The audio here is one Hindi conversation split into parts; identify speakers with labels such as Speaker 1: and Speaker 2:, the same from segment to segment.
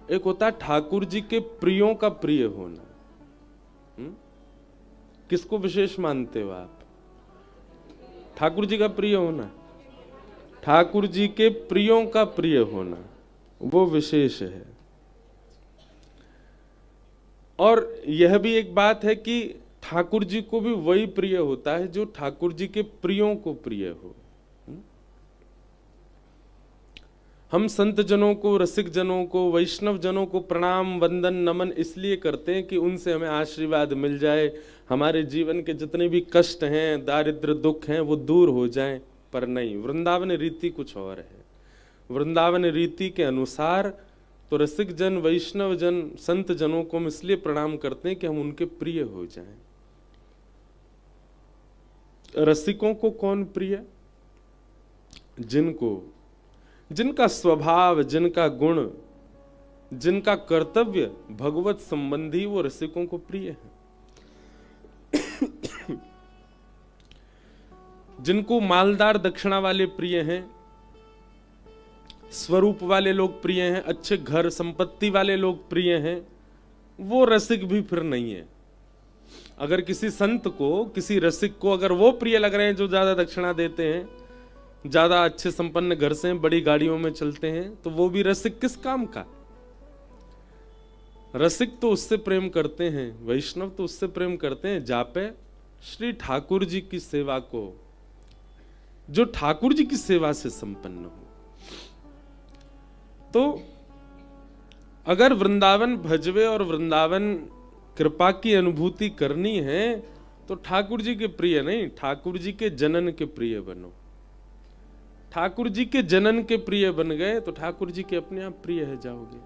Speaker 1: एक होता है ठाकुर जी के प्रियों का प्रिय होना। किसको विशेष मानते हो आप? ठाकुर जी का प्रिय होना, ठाकुर जी के प्रियों का प्रिय होना, वो विशेष है। और यह भी एक बात है कि ठाकुर जी को भी वही प्रिय होता है जो ठाकुर जी के प्रियों को प्रिय हो। हम संत जनों को, रसिक जनों को, वैष्णव जनों को प्रणाम वंदन नमन इसलिए करते हैं कि उनसे हमें आशीर्वाद मिल जाए, हमारे जीवन के जितने भी कष्ट हैं, दारिद्र दुख हैं, वो दूर हो जाएं। पर नहीं, वृंदावन रीति कुछ और है। वृंदावन रीति के अनुसार तो रसिक जन, वैष्णव जन, संत जनों को हम इसलिए प्रणाम करते हैं कि हम उनके प्रिय हो जाएं। रसिकों को कौन प्रिय? जिनका स्वभाव, जिनका गुण, जिनका कर्तव्य भगवत संबंधी, वो रसिकों को प्रिय है। जिनको मालदार दक्षिणा वाले प्रिय हैं, स्वरूप वाले लोग प्रिय हैं, अच्छे घर संपत्ति वाले लोग प्रिय हैं, वो रसिक भी फिर नहीं है। अगर किसी संत को, किसी रसिक को अगर वो प्रिय लग रहे हैं जो ज्यादा दक्षिणा देते हैं, ज्यादा अच्छे संपन्न घर से, बड़ी गाड़ियों में चलते हैं, तो वो भी रसिक किस काम का? रसिक तो उससे प्रेम करते हैं, वैष्णव तो उससे प्रेम करते हैं जापे श्री ठाकुर जी की सेवा को, जो ठाकुर जी की सेवा से संपन्न हो। तो अगर वृंदावन भजवे और वृंदावन कृपा की अनुभूति करनी है तो ठाकुर जी के प्रिय नहीं, ठाकुर जी के जनन के प्रिय बनो। ठाकुर जी के जनन के प्रिय बन गए तो ठाकुर जी के अपने आप प्रिय है जाओगे।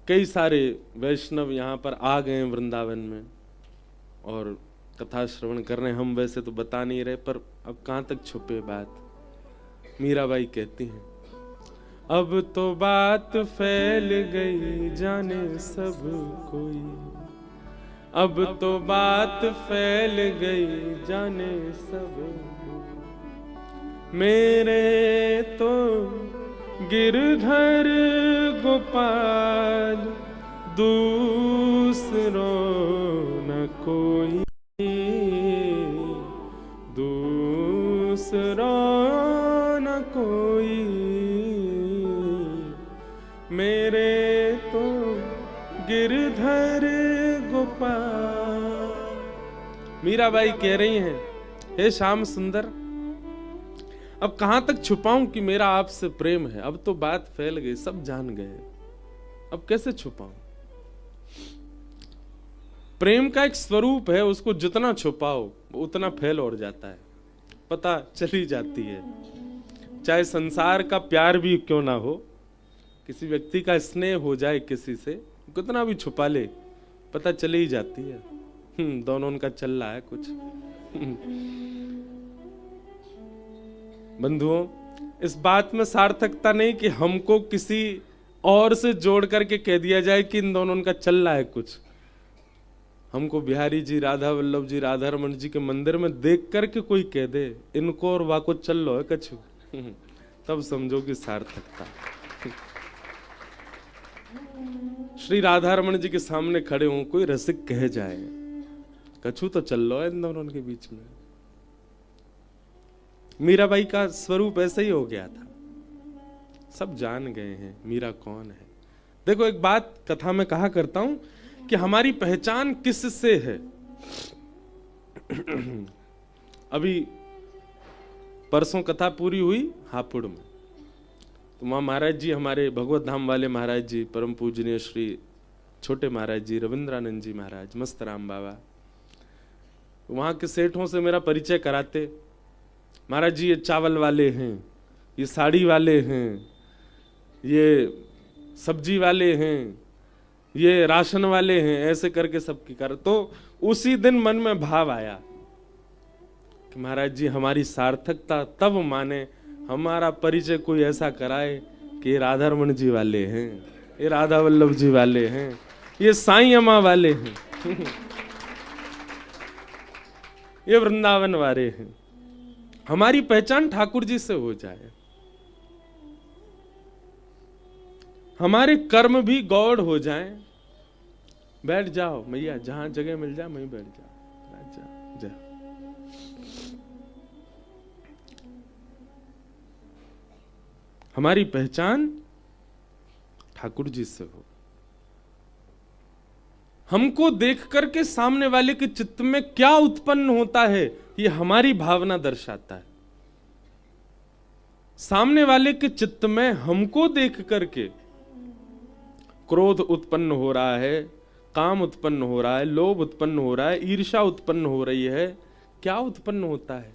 Speaker 1: कई सारे वैष्णव यहाँ पर आ गए वृंदावन में और कथा श्रवण कर रहे हैं। हम वैसे तो बता नहीं रहे, पर अब कहां तक छुपे बात। मीराबाई कहती हैं, अब तो बात फैल गई जाने सब कोई, अब तो बात फैल गई जाने सब, मेरे तो गिरधर गोपाल दूसरो न कोई, दूसरो न कोई, मेरे तो गिरधर गोपाल। मीराबाई कह रही हैं, हे श्याम सुंदर, अब कहां तक छुपाऊं कि मेरा आपसे प्रेम है? अब तो बात फैल गई, सब जान गए, अब कैसे छुपाऊं? प्रेम का एक स्वरूप है, उसको जितना छुपाओ उतना फैल और जाता है, पता चली जाती है। चाहे संसार का प्यार भी क्यों ना हो, किसी व्यक्ति का स्नेह हो जाए किसी से, कितना भी छुपा ले पता चली ही जाती है। दोनों उनका चल रहा है कुछ। बंधुओं, इस बात में सार्थकता नहीं कि हमको किसी और से जोड़ करके कह दिया जाए कि इन दोनों का चल रहा है कुछ। हमको बिहारी जी, राधा वल्लभ जी, राधा रमन जी के मंदिर में देख करके कोई कह दे इनको और वाको चल लो है कछु, तब समझो कि सार्थकता। श्री राधा रमन जी के सामने खड़े हों, कोई रसिक कह जाए कछु तो चल लो है इन दोनों के बीच में। मीराबाई का स्वरूप ऐसा ही हो गया था, सब जान गए हैं मीरा कौन है। देखो, एक बात कथा में कहा करता हूं कि हमारी पहचान किससे है। अभी परसों कथा पूरी हुई हापुड़ में, तो वहां महाराज जी, हमारे भगवत धाम वाले महाराज जी, परम पूजनीय श्री छोटे महाराज जी, रविंद्रानंद जी महाराज, मस्त राम बाबा, वहां के सेठों से मेरा परिचय कराते। महाराज जी, ये चावल वाले हैं, ये साड़ी वाले हैं, ये सब्जी वाले हैं, ये राशन वाले हैं, ऐसे करके सबकी कर। तो उसी दिन मन में भाव आया कि महाराज जी, हमारी सार्थकता तब माने हमारा परिचय कोई ऐसा कराए कि ये राधा रमन जी वाले हैं, ये राधा वल्लभ जी वाले हैं, ये साईं अम्मा वाले हैं, ये वृंदावन वाले हैं। हमारी पहचान ठाकुर जी से हो जाए, हमारे कर्म भी गौड़ हो जाएं। बैठ जाओ मैया, जहां जगह मिल जाए वहीं बैठ जाओ, जा। हमारी पहचान ठाकुर जी से हो। हमको देख करके सामने वाले के चित्त में क्या उत्पन्न होता है, ये हमारी भावना दर्शाता है। सामने वाले के चित्त में हमको देख करके क्रोध उत्पन्न हो रहा है, काम उत्पन्न हो रहा है, लोभ उत्पन्न हो रहा है, ईर्ष्या उत्पन्न हो रही है, क्या उत्पन्न होता है?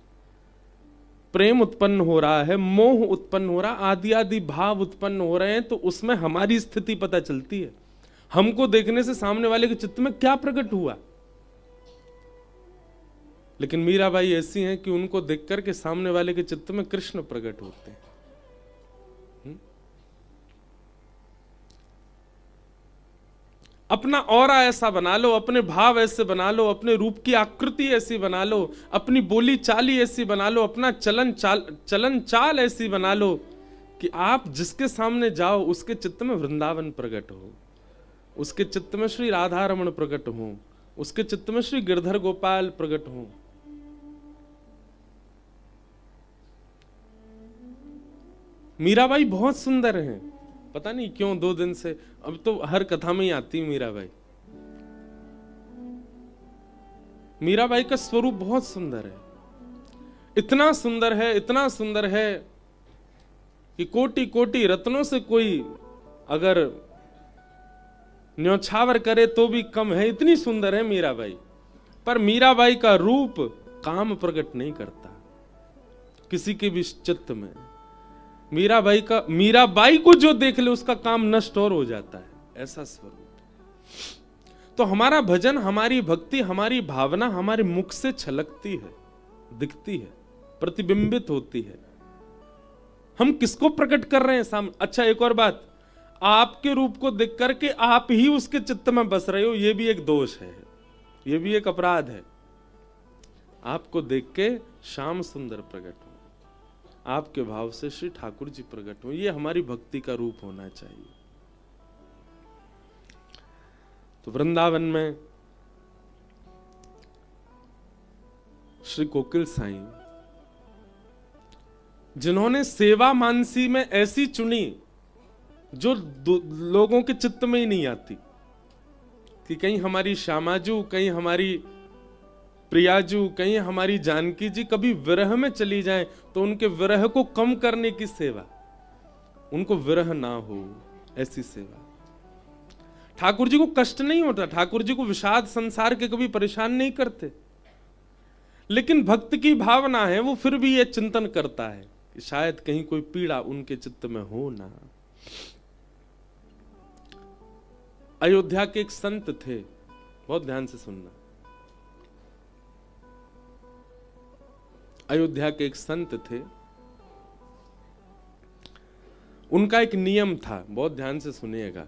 Speaker 1: प्रेम उत्पन्न हो रहा है, मोह उत्पन्न हो रहा है, आदि आदि भाव उत्पन्न हो रहे हैं। तो उसमें हमारी स्थिति पता चलती है। हमको देखने से सामने वाले के चित्त में क्या प्रकट हुआ। लेकिन मीराबाई ऐसी हैं कि उनको देख करके सामने वाले के चित्त में कृष्ण प्रकट होते हैं। अपना ऑरा ऐसा बना लो, अपने भाव ऐसे बना लो, अपने रूप की आकृति ऐसी बना लो, अपनी बोली चाली ऐसी बना लो, अपना चलन चाल ऐसी बना लो कि आप जिसके सामने जाओ उसके चित्त में वृंदावन प्रकट हो, उसके चित्त में श्री राधा रमण प्रकट हो, उसके चित्त में श्री गिरधर गोपाल प्रकट हो। मीराबाई बहुत सुंदर हैं, पता नहीं क्यों 2 दिन से, अब तो हर कथा में ही आती मीराबाई। मीराबाई का स्वरूप बहुत सुंदर है, इतना सुंदर है, इतना सुंदर है कि कोटि कोटि रत्नों से कोई अगर न्योछावर करे तो भी कम है, इतनी सुंदर है मीराबाई। पर मीराबाई का रूप काम प्रकट नहीं करता किसी के भी चित्त में। मीराबाई को जो देख ले उसका काम नष्ट और हो जाता है, ऐसा स्वरूप। तो हमारा भजन, हमारी भक्ति, हमारी भावना हमारे मुख से छलकती है, दिखती है, प्रतिबिंबित होती है। हम किसको प्रकट कर रहे हैं सामने। अच्छा, एक और बात, आपके रूप को देख करके आप ही उसके चित्त में बस रहे हो, यह भी एक दोष है, यह भी एक अपराध है। आपको देख के श्याम सुंदर प्रकट हो, आपके भाव से श्री ठाकुर जी प्रकट हो, ये हमारी भक्ति का रूप होना चाहिए। तो वृंदावन में श्री कोकिल साईं, जिन्होंने सेवा मानसी में ऐसी चुनी जो लोगों के चित्त में ही नहीं आती, कि कहीं हमारी श्यामाजू, कहीं हमारी प्रियाजू, कहीं हमारी जानकी जी कभी विरह में चली जाएं तो उनके विरह को कम करने की सेवा, उनको विरह ना हो ऐसी सेवा। ठाकुर जी को कष्ट नहीं होता, ठाकुर जी को विषाद संसार के कभी परेशान नहीं करते, लेकिन भक्त की भावना है, वो फिर भी ये चिंतन करता है कि शायद कहीं कोई पीड़ा उनके चित्त में हो ना। अयोध्या के एक संत थे, बहुत ध्यान से सुनना। अयोध्या के एक संत थे, उनका एक नियम था, बहुत ध्यान से सुनिएगा,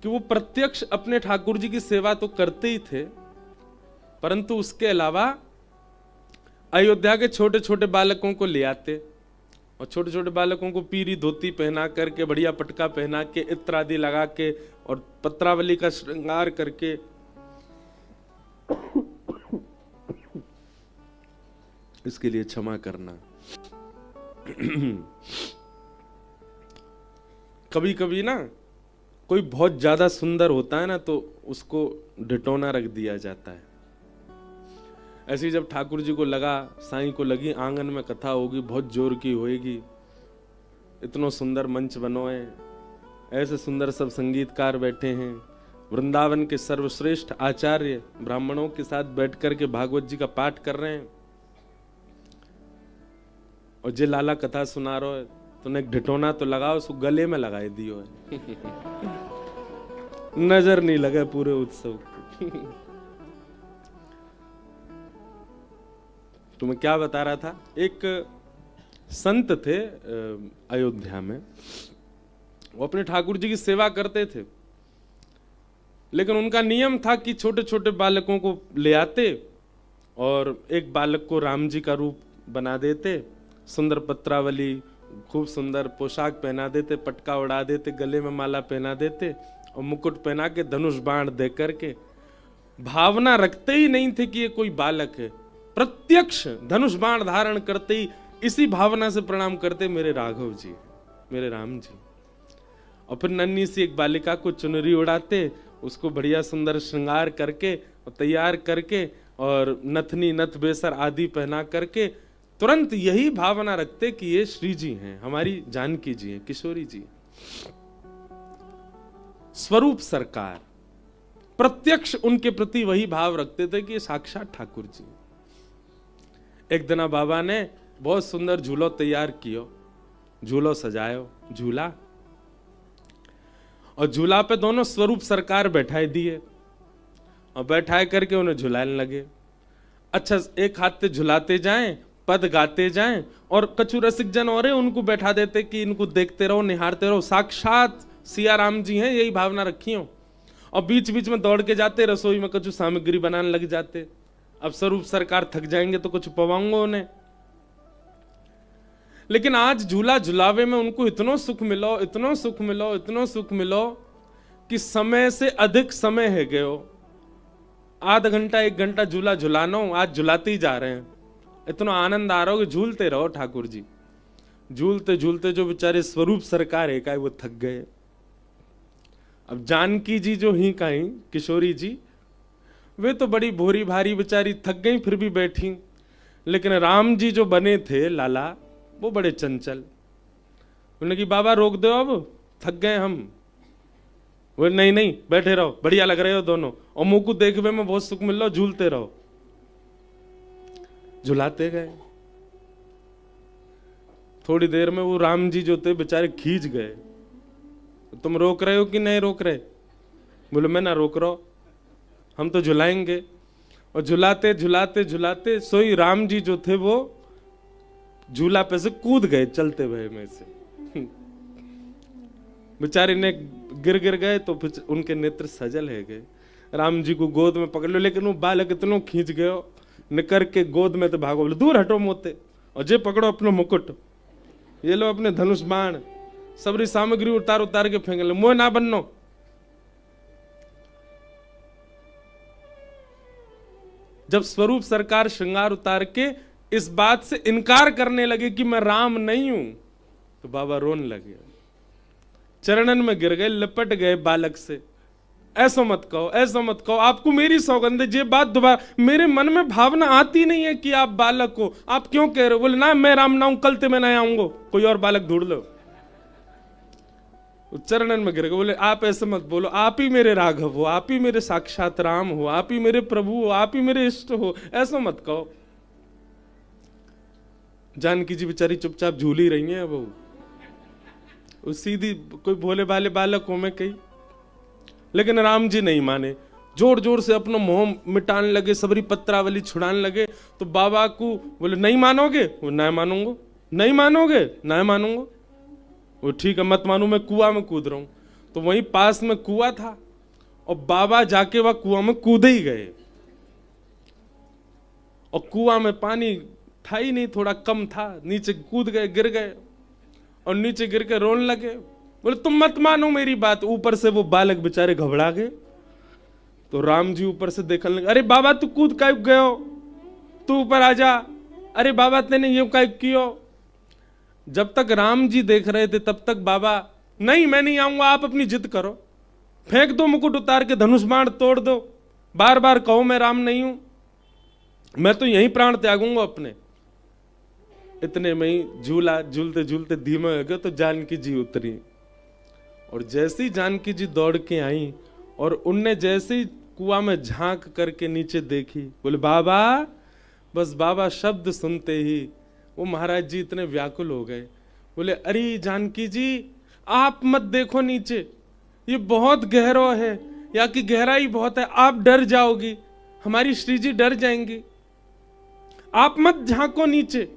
Speaker 1: कि वो प्रत्यक्ष अपने ठाकुर जी की सेवा तो करते ही थे, परंतु उसके अलावा अयोध्या के छोटे छोटे बालकों को ले आते और छोटे छोटे बालकों को पीरी धोती पहना करके, बढ़िया पटका पहना के, इत्र आदि लगा के और पत्रावली का श्रृंगार करके इसके लिए क्षमा करना। कभी कभी ना कोई बहुत ज्यादा सुंदर होता है ना, तो उसको ढिटोना रख दिया जाता है। ऐसे ही जब ठाकुर जी को लगा, साईं को लगी आंगन में कथा होगी, बहुत जोर की होएगी, इतना सुंदर मंच बनोए, ऐसे सुंदर सब संगीतकार बैठे हैं, वृंदावन के सर्वश्रेष्ठ आचार्य ब्राह्मणों के साथ बैठ करके भागवत जी का पाठ कर रहे हैं, और जे लाला कथा सुना रहा है, तूने एक ढिटोना तो लगाओ, उसको गले में लगाए दियो है नजर नहीं लगे पूरे उत्सव। तो मैं क्या बता रहा था, एक संत थे अयोध्या में, वो अपने ठाकुर जी की सेवा करते थे, लेकिन उनका नियम था कि छोटे छोटे बालकों को ले आते और एक बालक को राम जी का रूप बना देते, सुंदर पत्रावली, खूब सुंदर पोशाक पहना देते, पटका उड़ा देते, गले में माला पहना देते और मुकुट पहना के धनुष बाण दे करके, भावना रखते ही नहीं थे कि ये कोई बालक है, प्रत्यक्ष धनुष बाण धारण करते ही इसी भावना से प्रणाम करते, मेरे राघव जी, मेरे राम जी। और फिर नन्ही सी एक बालिका को चुनरी उड़ाते, उसको बढ़िया सुंदर श्रृंगार करके और तैयार करके और नथनी नथ बेसर आदि पहना करके तुरंत यही भावना रखते कि ये श्री जी हैं, हमारी जानकी जी हैं, किशोरी जी। स्वरूप सरकार प्रत्यक्ष उनके प्रति वही भाव रखते थे कि ये साक्षात ठाकुर जी। एक दिन बाबा ने बहुत सुंदर झूलो तैयार कियो, झूलो सजायो, झूला, और झूला पे दोनों स्वरूप सरकार बैठाए दिए और बैठाए करके उन्हें झुलाने लगे। अच्छा, एक हाथ से झुलाते जाएं, पद गाते जाएं, और कछु रसिक जन और उनको बैठा देते कि इनको देखते रहो, निहारते रहो, साक्षात सिया राम जी हैं, यही भावना रखी हो। और बीच बीच में दौड़ के जाते, रसोई में कुछ सामग्री बनाने लग जाते। अब स्वरूप सरकार थक जाएंगे तो कुछ पवाऊंगा उन्हें। लेकिन आज झूला झुलावे में उनको इतना सुख मिलो, इतना सुख मिलो, इतना सुख मिलो कि समय से अधिक समय है गयो। आधा घंटा 1 घंटा झूला झुलाना, आज झुलाते ही जा रहे हैं। इतना आनंद आ रहा हो कि झूलते रहो ठाकुर जी। झूलते झूलते जो बेचारे स्वरूप सरकार है वो थक गए। अब जानकी जी जो ही का ही किशोरी जी, वे तो बड़ी भोरी भारी बेचारी थक गई, फिर भी बैठी। लेकिन राम जी जो बने थे लाला, वो बड़े चंचल। उन्होंने कि बाबा रोक दो, अब थक गए हम। वो नहीं नहीं बैठे रहो, बढ़िया लग रहे हो दोनों, और मुंह को देखने में बहुत सुख मिल रहा, झूलते रहो। झुलाते गए। थोड़ी देर में वो राम जी जो थे बेचारे खींच गए। तुम रोक रहे हो कि नहीं रोक रहे? बोले मैं ना रोक रहा हूं, हम तो झुलाएंगे। और झुलाते झुलाते झुलाते सोई राम जी जो थे वो झूला पे से कूद गए चलते हुए में से। बेचारे ने गिर गिर गए तो फिर उनके नेत्र सजल है गए। राम जी को गोद में पकड़ लो, लेकिन वो बालक इतना खींच गयो, निकर के गोद में तो भागो, बोले दूर हटो मोते, और जे पकड़ो अपनो मुकुट, ये लो अपने धनुष बाण, सबरी सामग्री उतार उतार के फेंक लो, मोह ना बननो। जब स्वरूप सरकार श्रृंगार उतार के इस बात से इनकार करने लगे कि मैं राम नहीं हूं, तो बाबा रोने लगे, चरणन में गिर गए, लिपट गए बालक से। ऐसा मत कहो, ऐसा मत कहो, आपको मेरी सौगंध है, ये बात दोबारा, मेरे मन में भावना आती नहीं है कि आप बालक हो, आप क्यों कह रहे हो? बोले ना मैं राम ना हूं, कल ते मैं नहीं आऊंगा, कोई और बालक ढूंढ लो। चरणन में गिर गए, बोले आप ऐसे मत बोलो, आप ही मेरे राघव हो, आप ही मेरे साक्षात राम हो, आप ही मेरे प्रभु हो, आप ही मेरे इष्ट हो, ऐसा मत कहो। जानकी जी बेचारी चुपचाप झूली रही है। वो सीधी कोई भोले भाले बालक हो मैं कही, लेकिन राम जी नहीं माने, जोर जोर से अपना मोह मिटाने लगे, सबरी पत्रावली छुड़ाने लगे। तो बाबा को बोले नहीं मानोगे? वो नहीं मानूंगा। नहीं मानोगे? नहीं मानूंगा। वो ठीक है मत मानू, मैं कुआं में कूद रहा हूं। तो वहीं पास में कुआं था और बाबा जाके वह कुआं में कूद ही गए, और कुआं में पानी था ही नहीं, थोड़ा कम था, नीचे कूद गए, गिर गए, और नीचे गिर के रोने लगे। बोले तुम मत मानो मेरी बात। ऊपर से वो बालक बेचारे घबरा गए। तो राम जी ऊपर से देखने लगे, अरे बाबा तू कूद काहे गयो, तू ऊपर आ जा, अरे बाबा तेने ये काहे कियो। जब तक राम जी देख रहे थे तब तक बाबा, नहीं मैं नहीं आऊंगा, आप अपनी जिद करो, फेंक दो मुकुट उतार के, धनुष बाण तोड़ दो, बार बार कहो मैं राम नहीं हूं, मैं तो यहीं प्राण त्यागूंगा अपने। इतने में ही झूला झूलते झूलते धीमे हो गए तो जानकी जी उतरी, और जैसे ही जानकी जी दौड़ के आई और उनने जैसे ही कुआं में झांक करके नीचे देखी, बोले बाबा, बस बाबा शब्द सुनते ही वो महाराज जी इतने व्याकुल हो गए। बोले अरे जानकी जी आप मत देखो नीचे, ये बहुत गहरा है, यहाँ की गहराई बहुत है, आप डर जाओगी, हमारी श्री जी डर जाएंगी, आप मत झांको नीचे,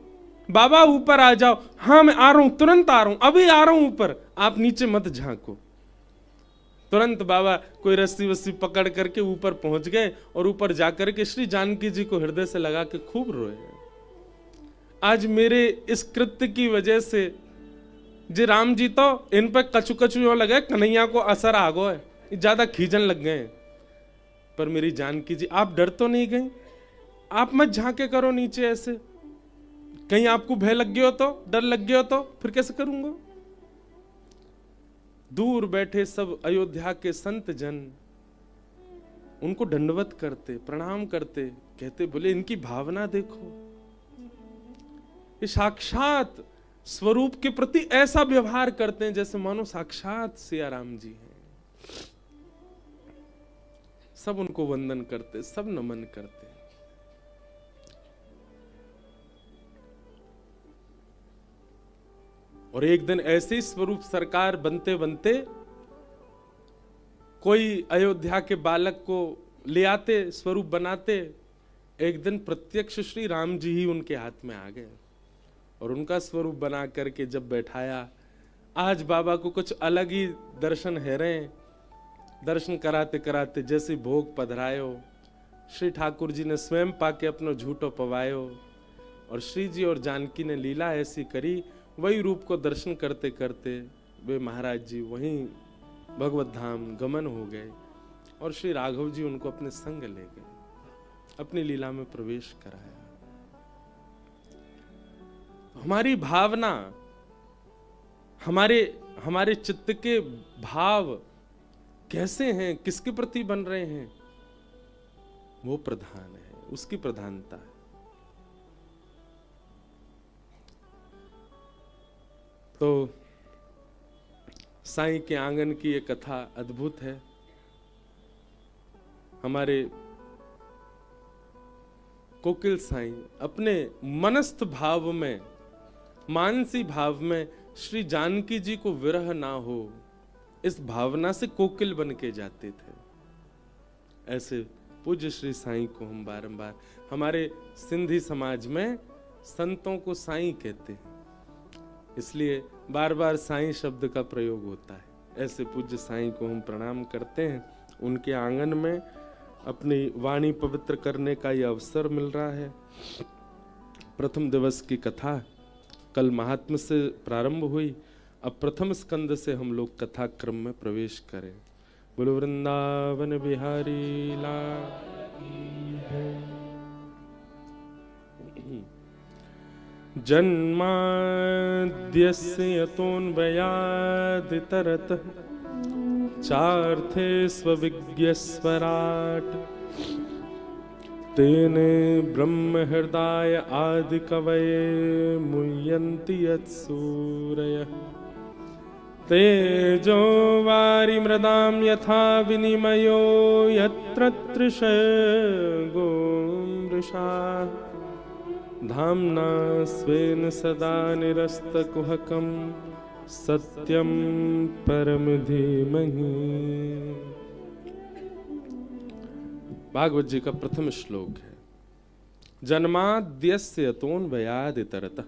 Speaker 1: बाबा ऊपर आ जाओ। हाँ मैं आ रहा हूं, तुरंत आ रहा हूं, अभी आ रहा हूं ऊपर, आप नीचे मत झांको। तुरंत बाबा कोई रस्सी वस्सी पकड़ करके ऊपर पहुंच गए और ऊपर जाकर के श्री जानकी जी को हृदय से लगा के खूब रोए। आज मेरे इस कृत्य की वजह से जी राम जी तो इन पर कछु कछु यो लगे कन्हैया को असर आ गो है, ज्यादा खींचन लग गए। पर मेरी जानकी जी आप डर तो नहीं गई? आप मत झांके करो नीचे ऐसे, कहीं आपको भय लग गया हो तो, डर लग गया हो तो फिर कैसे करूंगा? दूर बैठे सब अयोध्या के संत जन उनको दंडवत करते, प्रणाम करते, कहते बोले इनकी भावना देखो, ये साक्षात स्वरूप के प्रति ऐसा व्यवहार करते हैं जैसे मानो साक्षात सिया राम जी हैं। सब उनको वंदन करते, सब नमन करते। और एक दिन ऐसे ही स्वरूप सरकार बनते बनते कोई अयोध्या के बालक को ले आते, स्वरूप बनाते। एक दिन प्रत्यक्ष श्री राम जी ही उनके हाथ में आ गए और उनका स्वरूप बना करके जब बैठाया, आज बाबा को कुछ अलग ही दर्शन है रहे। दर्शन कराते कराते जैसे भोग पधरायो, श्री ठाकुर जी ने स्वयं पाके अपनो झूठो पवायो और श्री जी और जानकी ने लीला ऐसी करी, वही रूप को दर्शन करते करते वे महाराज जी वहीं भगवत धाम गमन हो गए और श्री राघव जी उनको अपने संग ले गए, अपनी लीला में प्रवेश कराया। हमारी भावना, हमारे चित्त के भाव कैसे हैं, किसके प्रति बन रहे हैं, वो प्रधान है, उसकी प्रधानता है। तो साईं के आंगन की ये कथा अद्भुत है। हमारे कोकिल साईं अपने मनस्थ भाव में, मानसी भाव में श्री जानकी जी को विरह ना हो, इस भावना से कोकिल बन के जाते थे। ऐसे पूज्य श्री साईं को हम बारंबार, हमारे सिंधी समाज में संतों को साईं कहते हैं, इसलिए बार बार साईं शब्द का प्रयोग होता है। ऐसे पूज्य साईं को हम प्रणाम करते हैं। उनके आंगन में अपनी वाणी पवित्र करने का यह अवसर मिल रहा है। प्रथम दिवस की कथा कल महात्म्य से प्रारंभ हुई, अब प्रथम स्कंद से हम लोग कथा क्रम में प्रवेश करें। बोलो वृंदावन बिहारी लाल। जन्माद्यस्य यतोऽन्वयादितरतः चार्थे स्वविज्ञस्वराट् तेने ब्रह्म हृदय आदि कवये मुह्यन्ति यत्सूरयः तेजो वारिमृदां यथा विनिमयो यत्र तृषगो मृषा धाम्ना स्वेन सदा निरस्तकुहकं सत्यं परम धीमहि। भागवत जी का प्रथम श्लोक है, जन्माद्यस्य यतोऽन्वयादितरतः।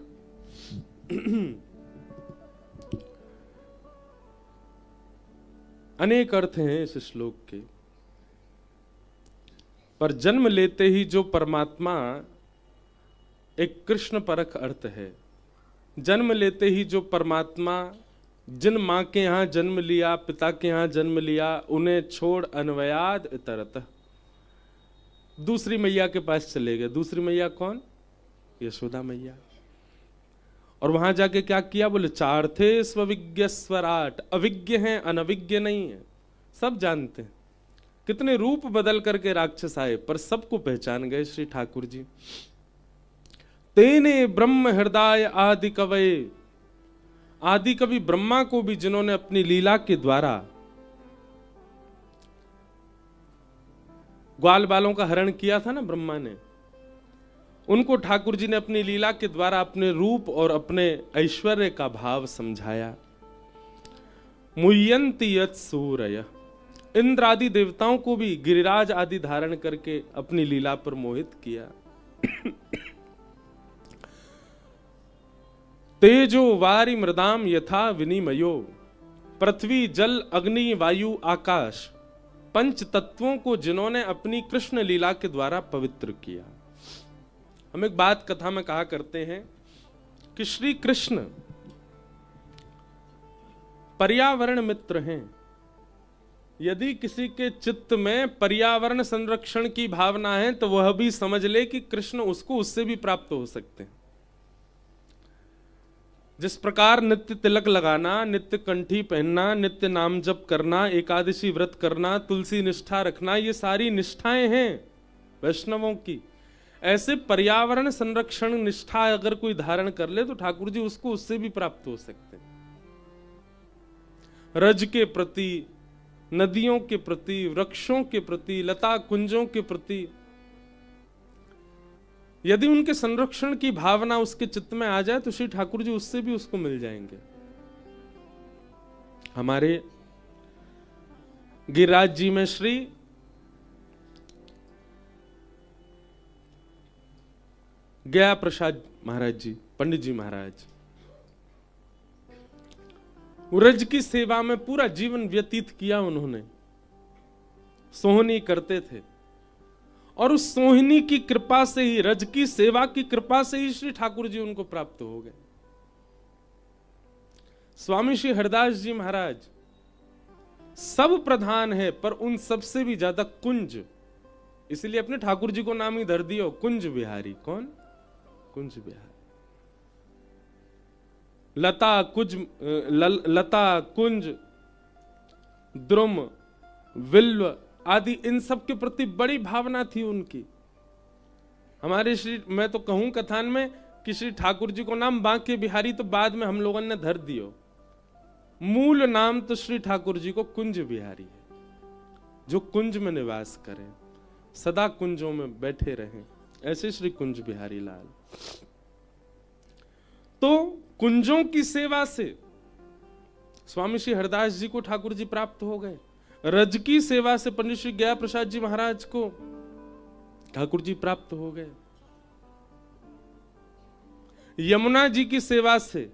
Speaker 1: अनेक अर्थ हैं इस श्लोक के, पर जन्म लेते ही जो परमात्मा, एक कृष्ण परख अर्थ है। जन्म लेते ही जो परमात्मा जिन माँ के यहाँ जन्म लिया, पिता के यहाँ जन्म लिया, उन्हें छोड़ अन्वयाद इतरतः दूसरी मैया के पास चले गए। दूसरी मैया कौन? यशोदा मैया। और वहां जाके क्या किया? बोले चार्थे स्वविज्ञ स्वराट। अविज्ञ हैं, अनविज्ञ नहीं है, सब जानते हैं। कितने रूप बदल करके राक्षस आए पर सबको पहचान गए श्री ठाकुर जी। तेने ब्रह्म हृदय आदि कवये, आदि कवि ब्रह्मा को भी जिन्होंने अपनी लीला के द्वारा ग्वाल बालों का हरण किया था ना ब्रह्मा ने, उनको ठाकुर जी ने अपनी लीला के द्वारा अपने रूप और अपने ऐश्वर्य का भाव समझाया। मुह्यन्ति यत् सूरयः, इंद्र आदि देवताओं को भी गिरिराज आदि धारण करके अपनी लीला पर मोहित किया। तेजो वारि मृदाम यथा विनिमयो, पृथ्वी जल अग्नि वायु आकाश, पंच तत्वों को जिन्होंने अपनी कृष्ण लीला के द्वारा पवित्र किया। हम एक बात कथा में कहा करते हैं कि श्री कृष्ण पर्यावरण मित्र हैं। यदि किसी के चित्त में पर्यावरण संरक्षण की भावना है तो वह भी समझ ले कि कृष्ण उसको उससे भी प्राप्त हो सकते हैं। जिस प्रकार नित्य तिलक लगाना, नित्य कंठी पहनना, नित्य नाम जप करना, एकादशी व्रत करना, तुलसी निष्ठा रखना, ये सारी निष्ठाएं हैं वैष्णवों की। ऐसे पर्यावरण संरक्षण निष्ठा अगर कोई धारण कर ले तो ठाकुर जी उसको उससे भी प्राप्त हो सकते हैं। रज के प्रति, नदियों के प्रति, वृक्षों के प्रति, लता कुंजों के प्रति यदि उनके संरक्षण की भावना उसके चित्त में आ जाए तो श्री ठाकुर जी उससे भी उसको मिल जाएंगे। हमारे गिरिराज जी में श्री गया प्रसाद महाराज जी, पंडित जी महाराज, रज की सेवा में पूरा जीवन व्यतीत किया उन्होंने। सोहनी करते थे और उस सोहिनी की कृपा से ही, रज की सेवा की कृपा से ही श्री ठाकुर जी उनको प्राप्त हो गए। स्वामी श्री हरदास जी महाराज सब प्रधान है पर उन सबसे भी ज्यादा कुंज, इसलिए अपने ठाकुर जी को नाम ही धर दियो कुंज बिहारी। कौन? कुंज बिहारी। लता कुंज द्रुम विल्व आदि इन सब के प्रति बड़ी भावना थी उनकी। हमारे श्री, मैं तो कहूं कथान में कि श्री ठाकुर जी को नाम बांके बिहारी तो बाद में हम लोगों ने धर दियो, मूल नाम तो श्री ठाकुर जी को कुंज बिहारी है, जो कुंज में निवास करें, सदा कुंजों में बैठे रहें, ऐसे श्री कुंज बिहारी लाल। तो कुंजों की सेवा से स्वामी श्री हरदास जी को ठाकुर जी प्राप्त हो गए। रज की सेवा से पंडित श्री गया प्रसाद जी महाराज को ठाकुर जी प्राप्त हो गए। यमुना जी की सेवा से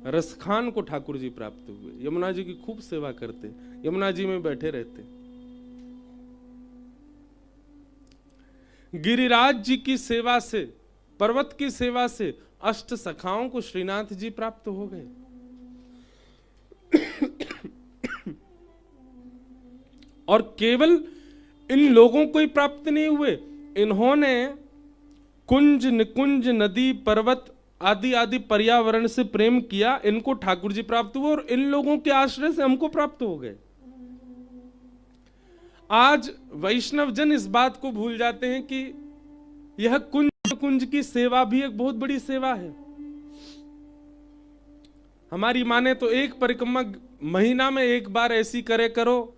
Speaker 1: रसखान को ठाकुर जी प्राप्त हुए। यमुना जी की खूब सेवा करते, यमुना जी में बैठे रहते। गिरिराज जी की सेवा से, पर्वत की सेवा से अष्ट सखाओं को श्रीनाथ जी प्राप्त हो गए। और केवल इन लोगों को ही प्राप्त नहीं हुए, इन्होंने कुंज निकुंज नदी पर्वत आदि आदि पर्यावरण से प्रेम किया, इनको ठाकुर जी प्राप्त हुए और इन लोगों के आश्रय से हमको प्राप्त हो गए। आज वैष्णव जन इस बात को भूल जाते हैं कि यह कुंज की सेवा भी एक बहुत बड़ी सेवा है। हमारी माने तो एक परिक्रमा महीना में एक बार ऐसी करे करो,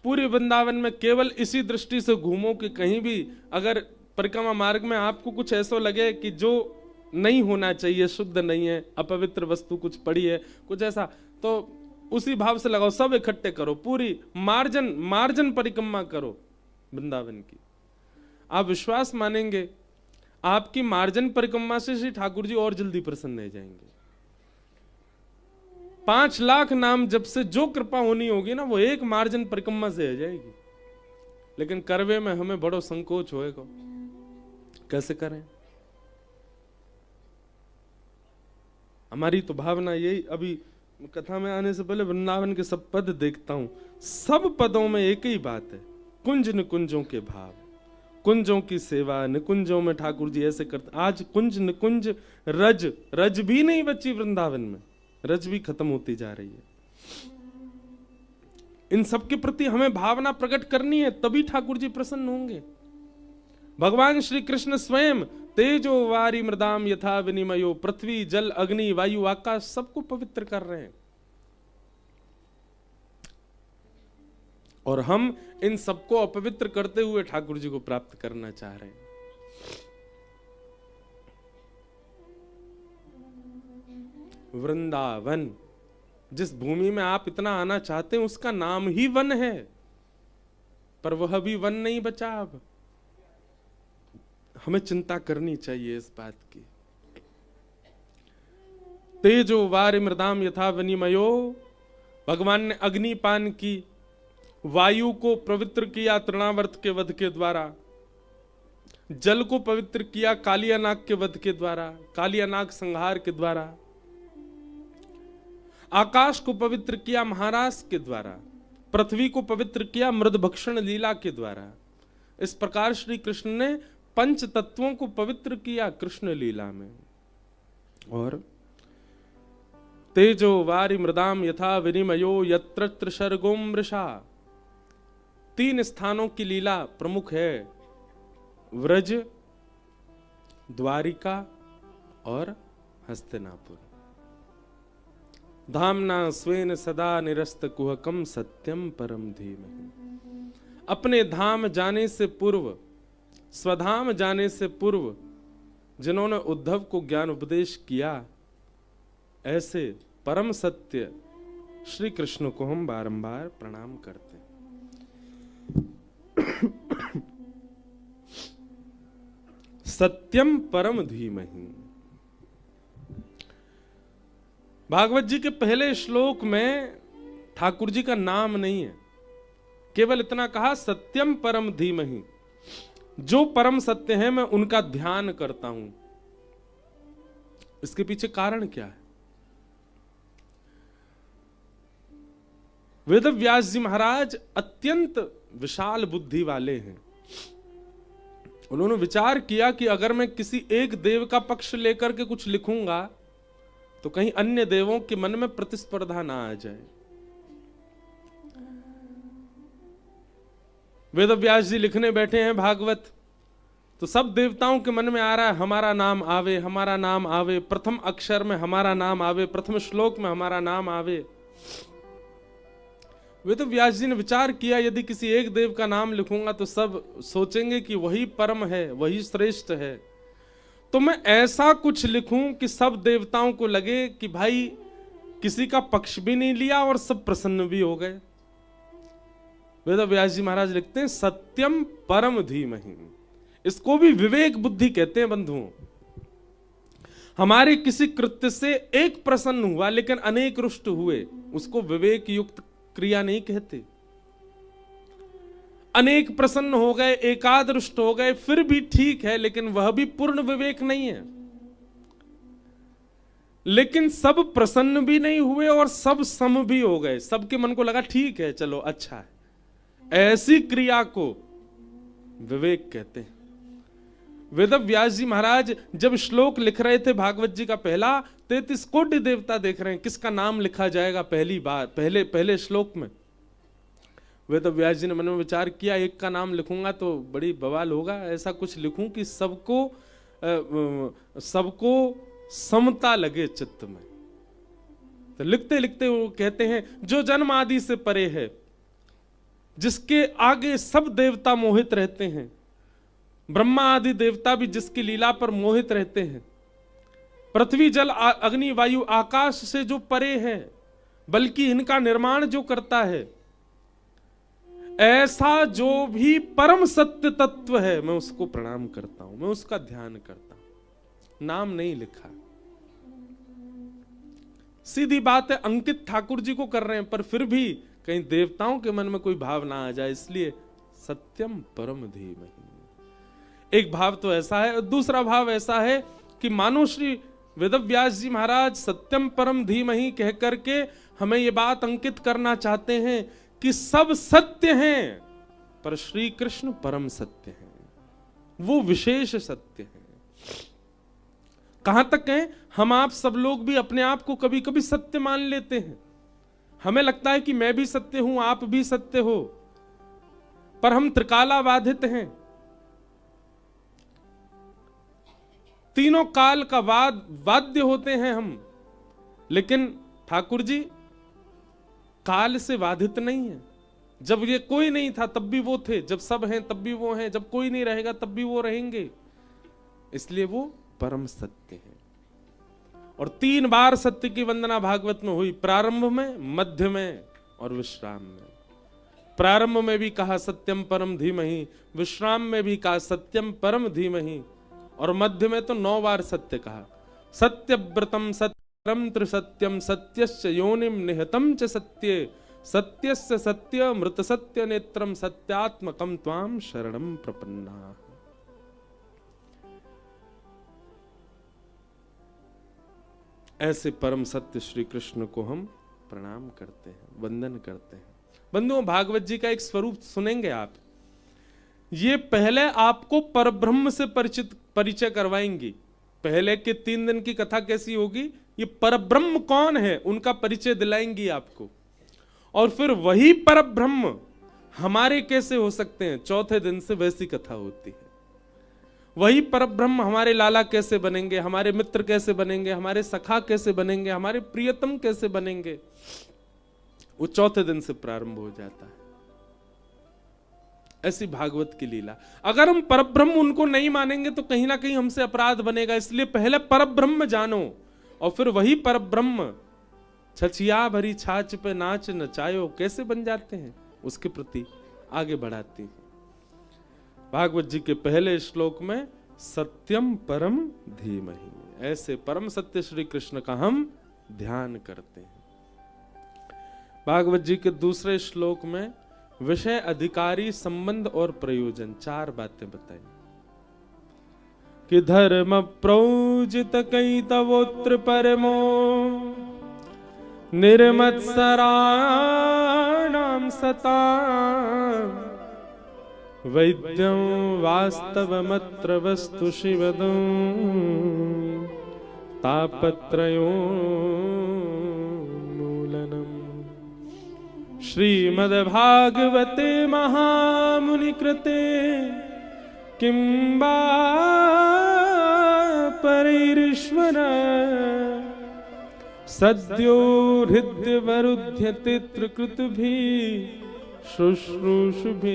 Speaker 1: पूरे वृंदावन में केवल इसी दृष्टि से घूमो कि कहीं भी अगर परिक्रमा मार्ग में आपको कुछ ऐसा लगे कि जो नहीं होना चाहिए, शुद्ध नहीं है, अपवित्र वस्तु कुछ पड़ी है, कुछ ऐसा, तो उसी भाव से लगाओ, सब इकट्ठे करो, पूरी मार्जन परिक्रमा करो वृंदावन की। आप विश्वास मानेंगे, आपकी मार्जन परिक्रमा से श्री ठाकुर जी और जल्दी प्रसन्न हो जाएंगे। 5 लाख नाम जब से जो कृपा होनी होगी ना, वो एक मार्जन परिक्रमा से हो जाएगी। लेकिन करवे में हमें बड़ो संकोच होएगा, कैसे करें? हमारी तो भावना यही, अभी कथा में आने से पहले वृंदावन के सब पद देखता हूं, सब पदों में एक ही बात है, कुंज निकुंजों के भाव, कुंजों की सेवा, निकुंजों में ठाकुर जी ऐसे करते। आज कुंज निकुंज रज भी नहीं बची वृंदावन में, रज भी खत्म होती जा रही है। इन सब के प्रति हमें भावना प्रकट करनी है, तभी ठाकुर जी प्रसन्न होंगे। भगवान श्री कृष्ण स्वयं तेजो वारी मृदाम यथा विनिमयो, पृथ्वी जल अग्नि वायु आकाश सबको पवित्र कर रहे हैं, और हम इन सबको अपवित्र करते हुए ठाकुर जी को प्राप्त करना चाह रहे हैं। वृंदावन, जिस भूमि में आप इतना आना चाहते हैं, उसका नाम ही वन है, पर वह भी वन नहीं बचा। अब हमें चिंता करनी चाहिए इस बात की। तेजो वारि मृदाम यथा विनिमयो, भगवान ने अग्निपान की, वायु को पवित्र किया तृणावर्त के वध के द्वारा, जल को पवित्र किया कालियानाग के वध के द्वारा, कालियानाग संहार के द्वारा, आकाश को पवित्र किया महाराज के द्वारा, पृथ्वी को पवित्र किया मृदभक्षण लीला के द्वारा। इस प्रकार श्री कृष्ण ने पंच तत्वों को पवित्र किया कृष्ण लीला में। और तेजो वारि मृदाम यथा विनिमयो यत्र सर्गो मृषा, 3 स्थानों की लीला प्रमुख है, व्रज, द्वारिका और हस्तिनापुर। धामना स्वेन सदा निरस्त कुहकम सत्यम परम धीमहि। अपने धाम जाने से पूर्व, स्वधाम जाने से पूर्व जिन्होंने उद्धव को ज्ञान उपदेश किया, ऐसे परम सत्य श्री कृष्ण को हम बारंबार प्रणाम करते हैं। सत्यम परम धीमहि। भागवत जी के पहले श्लोक में ठाकुर जी का नाम नहीं है, केवल इतना कहा सत्यम परम धीमहि। जो परम सत्य है मैं उनका ध्यान करता हूं। इसके पीछे कारण क्या है? वेद व्यास जी महाराज अत्यंत विशाल बुद्धि वाले हैं। उन्होंने विचार किया कि अगर मैं किसी एक देव का पक्ष लेकर के कुछ लिखूंगा तो कहीं अन्य देवों के मन में प्रतिस्पर्धा ना आ जाए। वेद व्यास जी लिखने बैठे हैं भागवत, तो सब देवताओं के मन में आ रहा है हमारा नाम आवे, हमारा नाम आवे, प्रथम अक्षर में हमारा नाम आवे, प्रथम श्लोक में हमारा नाम आवे। वेद व्यास जी ने विचार किया यदि किसी एक देव का नाम लिखूंगा तो सब सोचेंगे कि वही परम है, वही श्रेष्ठ है। तो मैं ऐसा कुछ लिखूं कि सब देवताओं को लगे कि भाई किसी का पक्ष भी नहीं लिया और सब प्रसन्न भी हो गए। वेद व्यास जी महाराज लिखते हैं सत्यम परम धीमहि। इसको भी विवेक बुद्धि कहते हैं बंधुओं। हमारे किसी कृत्य से एक प्रसन्न हुआ लेकिन अनेक रुष्ट हुए, उसको विवेक युक्त क्रिया नहीं कहते। अनेक प्रसन्न हो गए, एकाद रुष्ट हो गए, फिर भी ठीक है, लेकिन वह भी पूर्ण विवेक नहीं है। लेकिन सब प्रसन्न भी नहीं हुए और सब सम भी हो गए, सबके मन को लगा ठीक है, चलो अच्छा है, ऐसी क्रिया को विवेक कहते हैं। वेद व्यास जी महाराज जब श्लोक लिख रहे थे भागवत जी का पहला, 33 कोटि देवता देख रहे हैं किसका नाम लिखा जाएगा पहली बार, पहले श्लोक में। वेद व्यास जी ने मन में विचार किया एक का नाम लिखूंगा तो बड़ी बवाल होगा, ऐसा कुछ लिखूं कि सबको समता लगे चित्त में। तो लिखते लिखते वो कहते हैं जो जन्म आदि से परे है, जिसके आगे सब देवता मोहित रहते हैं, ब्रह्मा आदि देवता भी जिसकी लीला पर मोहित रहते हैं, पृथ्वी जल अग्नि वायु आकाश से जो परे है, बल्कि इनका निर्माण जो करता है, ऐसा जो भी परम सत्य तत्व है मैं उसको प्रणाम करता हूं, मैं उसका ध्यान करता हूं। नाम नहीं लिखा, सीधी बात है, अंकित ठाकुर जी को कर रहे हैं, पर फिर भी कहीं देवताओं के मन में कोई भाव ना आ जाए, इसलिए सत्यम परम धीमहि। एक भाव तो ऐसा है। दूसरा भाव ऐसा है कि मानो श्री वेदव्यास जी महाराज सत्यम परम धीमहि कह करके हमें ये बात अंकित करना चाहते हैं कि सब सत्य हैं पर श्री कृष्ण परम सत्य हैं, वो विशेष सत्य हैं। कहां तक है, हम आप सब लोग भी अपने आप को कभी कभी सत्य मान लेते हैं। हमें लगता है कि मैं भी सत्य हूं, आप भी सत्य हो, पर हम त्रिकाला बाधित हैं। तीनों काल का वाद्य होते हैं हम, लेकिन ठाकुर जी काल से बाधित नहीं है। जब ये कोई नहीं था तब भी वो थे, जब सब हैं तब भी वो हैं, जब कोई नहीं रहेगा तब भी वो रहेंगे, इसलिए वो परम सत्य है। और 3 बार सत्य की वंदना भागवत में हुई, प्रारंभ में, मध्य में और विश्राम में। प्रारंभ में भी कहा सत्यम परम धीमहि, विश्राम में भी कहा सत्यम परम धीमहि, और मध्य में तो 9 बार सत्य कहा। सत्यव्रतम सत्य परम त्रिसत्यम सत्यस्य योनिम निहतम च सत्ये सत्यस्य सत्य मृत सत्य नेत्रम सत्यात्मकम त्वाम शरणम प्रपन्ना। ऐसे परम सत्य श्री कृष्ण को हम प्रणाम करते हैं, वंदन करते हैं। बंधुओं, भागवत जी का एक स्वरूप सुनेंगे आप। ये पहले आपको परब्रह्म से परिचय करवाएंगी। पहले के 3 दिन की कथा कैसी होगी, ये परब्रह्म कौन है उनका परिचय दिलाएंगी आपको, और फिर वही परब्रह्म हमारे कैसे हो सकते हैं, चौथे दिन से वैसी कथा होती है। वही परब्रह्म हमारे लाला कैसे बनेंगे, हमारे मित्र कैसे बनेंगे, हमारे सखा कैसे बनेंगे, हमारे प्रियतम कैसे बनेंगे, वो चौथे दिन से प्रारंभ हो जाता है। ऐसी भागवत की लीला। अगर हम परब्रह्म उनको नहीं मानेंगे तो कहीं ना कहीं हमसे अपराध बनेगा। इसलिए पहले परब्रह्म जानो और फिर वही परब्रह्म छछिया भरी छाछ पे नाच नचायो कैसे बन जाते हैं, उसके प्रति आगे बढ़ाती है। भागवत जी के पहले श्लोक में सत्यम परम धीमहि, ऐसे परम सत्य श्री कृष्ण का हम ध्यान करते हैं। भागवत जी के दूसरे श्लोक में विषय, अधिकारी, संबंध और प्रयोजन 4 बातें बताई कि धर्म प्रोजित कई तवोत्र परमो निर्मत्सराणां सता वैद्यं वास्तवमत्र वस्तु शिवदं तापत्रयोन्मूलनम्। श्रीमद्भागवते महामुनिकृते किं वा परैरीश्वर सद्यो हृद्यवरुध्यते त्रिकृतभिः शुश्रूषुभिस्तच्छणा।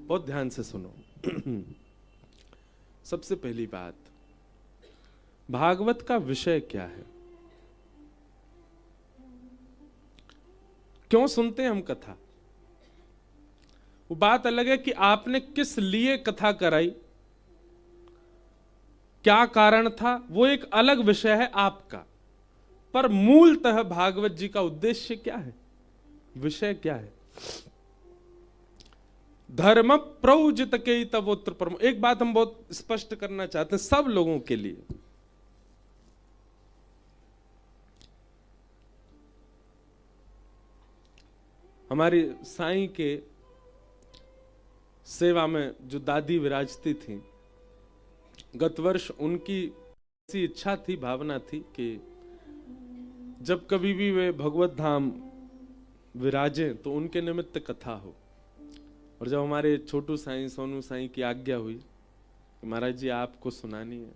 Speaker 1: बहुत ध्यान से सुनो। सबसे पहली बात, भागवत का विषय क्या है, क्यों सुनते हैं हम कथा। वो बात अलग है कि आपने किस लिए कथा कराई, क्या कारण था, वो एक अलग विषय है आपका। पर मूलतः भागवत जी का उद्देश्य क्या है, विषय क्या है। धर्म प्रौजित के तवोत्र परम। एक बात हम बहुत स्पष्ट करना चाहते हैं सब लोगों के लिए। हमारी साईं के सेवा में जो दादी विराजती थी, गत वर्ष उनकी ऐसी इच्छा थी, भावना थी कि जब कभी भी वे भगवत धाम विराजें तो उनके निमित्त कथा हो। और जब हमारे छोटू साईं, सोनू साईं की आज्ञा हुई कि महाराज जी आपको सुनानी है,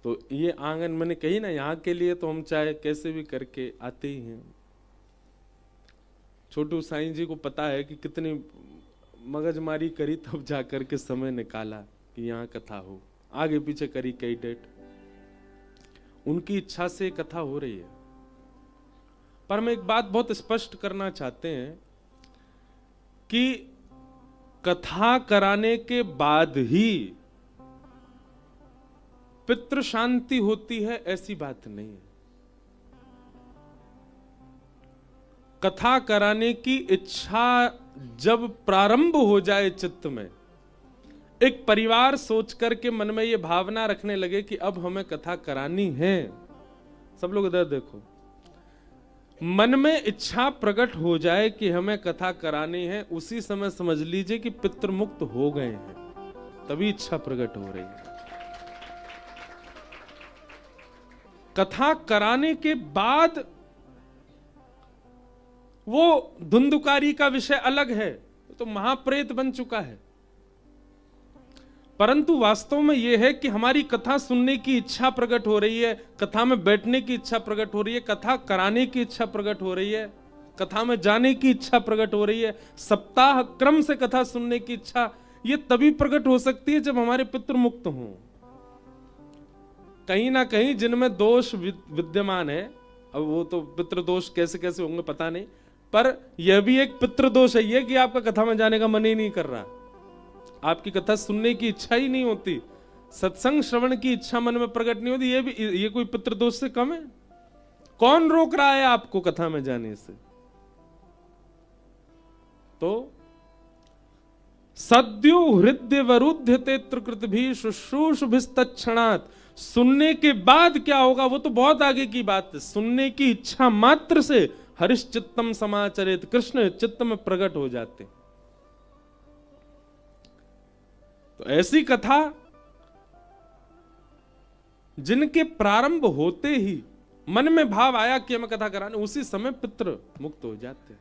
Speaker 1: तो ये आंगन मैंने कही ना, यहाँ के लिए तो हम चाहे कैसे भी करके आते ही हैं। छोटू साईं जी को पता है कि कितनी मगजमारी करी तब जा करके समय निकाला कि यहाँ कथा हो। आगे पीछे करी कई डेट, उनकी इच्छा से कथा हो रही है। पर हम एक बात बहुत स्पष्ट करना चाहते हैं कि कथा कराने के बाद ही पितृ शांति होती है, ऐसी बात नहीं है। कथा कराने की इच्छा जब प्रारंभ हो जाए चित्त में, एक परिवार सोच करके मन में ये भावना रखने लगे कि अब हमें कथा करानी है। सब लोग इधर देखो, मन में इच्छा प्रकट हो जाए कि हमें कथा करानी है, उसी समय समझ लीजिए कि पितृ मुक्त हो गए हैं, तभी इच्छा प्रकट हो रही है। कथा कराने के बाद वो धुंधुकारी का विषय अलग है, तो महाप्रेत बन चुका है। परंतु वास्तव में यह है कि हमारी कथा सुनने की इच्छा प्रकट हो रही है, कथा में बैठने की इच्छा प्रकट हो रही है, कथा कराने की इच्छा प्रकट हो रही है, कथा में जाने की इच्छा प्रकट हो रही है, सप्ताह क्रम से कथा सुनने की इच्छा, ये तभी प्रकट हो सकती है जब हमारे पितृ मुक्त हों। कहीं ना कहीं जिनमें दोष विद्यमान है, अब वो तो पितृ दोष कैसे कैसे होंगे पता नहीं, पर यह भी एक पितृ दोष है ये कि आपका कथा में जाने का मन ही नहीं कर रहा। आपकी कथा सुनने की इच्छा ही नहीं होती, सत्संग श्रवण की इच्छा मन में प्रकट नहीं होती, ये कोई पितृदोष से कम है? कौन रोक रहा है आपको कथा में जाने से? तो सद्यो हृदय वरुद्ध तेत्रकृत भी शुश्रूषभिस्तक्षणात्, सुनने के बाद क्या होगा वो तो बहुत आगे की बात है। सुनने की इच्छा मात्र से हरिश्चित्तम समाचरित, कृष्ण चित्त में प्रकट हो जाते। तो ऐसी कथा जिनके प्रारंभ होते ही मन में भाव आया कि मैं कथा कराने, उसी समय पितृ मुक्त हो जाते,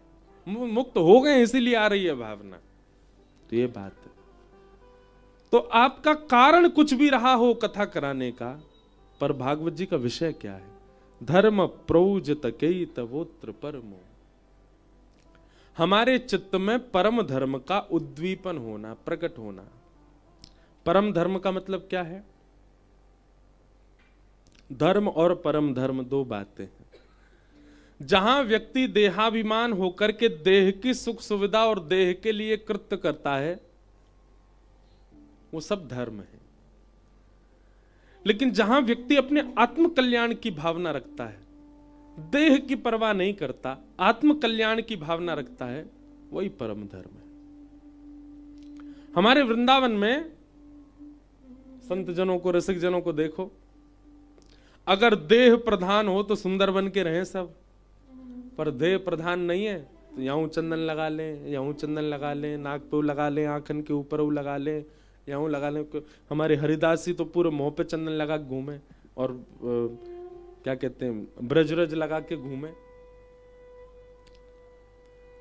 Speaker 1: मुक्त हो गए, इसीलिए आ रही है भावना। तो ये बात है। तो आपका कारण कुछ भी रहा हो कथा कराने का, पर भागवत जी का विषय क्या है? धर्म प्रौजत कई तवोत्र परमो, हमारे चित्त में परम धर्म का उद्दीपन होना, प्रकट होना। परम धर्म का मतलब क्या है? धर्म और परम धर्म दो बातें हैं। जहां व्यक्ति देहाभिमान होकर के देह की सुख सुविधा और देह के लिए कृत्य करता है, वो सब धर्म है। लेकिन जहां व्यक्ति अपने आत्म कल्याण की भावना रखता है, देह की परवाह नहीं करता, आत्म कल्याण की भावना रखता है, वही परम धर्म है। हमारे वृंदावन में संत जनों को, रसिक जनों को देखो, अगर देह प्रधान हो तो सुंदर बन के रहें सब, पर देह प्रधान नहीं है तो यहां चंदन लगा लें, यहां चंदन लगा लें, नाक पे लगा लें, आंखन के ऊपर वो लगा लें, यहां लगा लें। हमारे हरिदास जी तो पूरे मुंह पे चंदन लगा के घूमे, और क्या कहते हैं, ब्रजरज लगा के घूमे।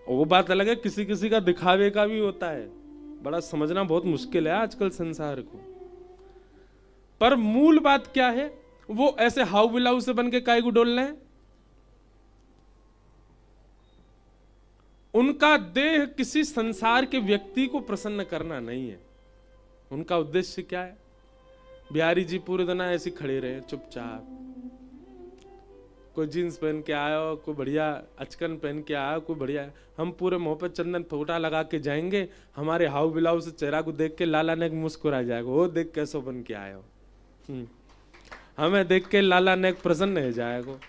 Speaker 1: वो बात अलग है, किसी किसी का दिखावे का भी होता है, बड़ा समझना बहुत मुश्किल है आजकल संसार को। पर मूल बात क्या है? वो ऐसे हाउ बिलाऊ से बन के काय को डोल रहे हैं। उनका देह किसी संसार के व्यक्ति को प्रसन्न करना नहीं है। उनका उद्देश्य क्या है? बिहारी जी पूरे दिन ऐसे खड़े रहे चुपचाप, कोई जीन्स पहन के आया, कोई बढ़िया अचकन पहन के आया, कोई बढ़िया, हम पूरे मुंह पे चंदन फोटा लगा के जाएंगे, हमारे हाउ बिलाऊ से चेहरा को देख के लाला नेक मुस्कुरा जाएगा, वो देख कैसो बन के आया हो, हमें देख के लाला नेक प्रसन्न हो जाएगा।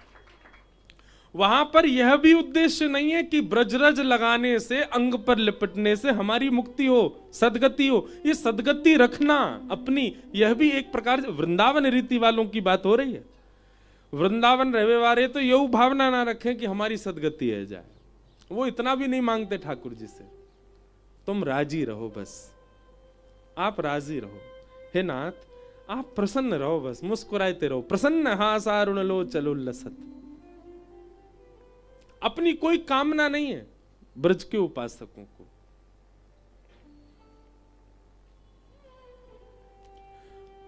Speaker 1: वहां पर यह भी उद्देश्य नहीं है कि ब्रजरज लगाने से, अंग पर लिपटने से हमारी मुक्ति हो, सदगति हो। ये सदगति रखना अपनी, यह भी एक प्रकार से वृंदावन रीति वालों की बात हो रही है। वृंदावन रहने वाले तो यह भावना ना रखें कि हमारी सदगति है जाए, वो इतना भी नहीं मांगते ठाकुर जी से। तुम राजी रहो, बस आप राजी रहो, हे नाथ आप प्रसन्न रहो, बस मुस्कुराते रहो, प्रसन्न हासारुण लो चलो लसत। अपनी कोई कामना नहीं है ब्रज के उपासकों को।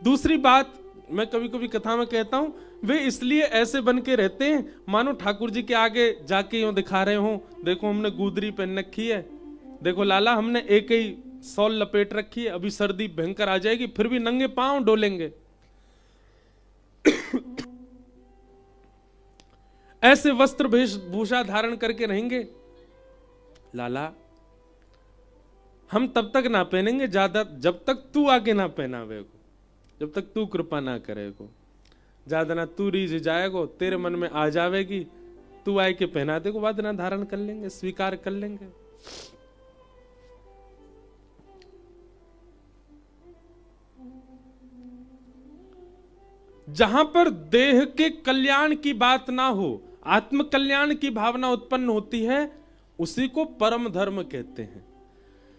Speaker 1: दूसरी बात मैं कभी कभी कथा में कहता हूं, वे इसलिए ऐसे बन के रहते हैं मानो ठाकुर जी के आगे जाके यूं दिखा रहे हो, देखो हमने गुदरी पहन रखी है, देखो लाला हमने एक ही सॉल लपेट रखी है, अभी सर्दी भयंकर आ जाएगी फिर भी नंगे पांव डोलेंगे। ऐसे वस्त्र वेशभूषा धारण करके रहेंगे। लाला हम तब तक ना पहनेंगे ज्यादा जब तक तू आके ना पहनावे को, जब तक तू कृपा ना करेगो, ज्यादा ना तू रीझ जाएगो, तेरे मन में आ जावेगी, तू आए के पहना देगो, बाद ना धारण कर लेंगे, स्वीकार कर लेंगे। जहां पर देह के कल्याण की बात ना हो, आत्म कल्याण की भावना उत्पन्न होती है, उसी को परम धर्म कहते हैं।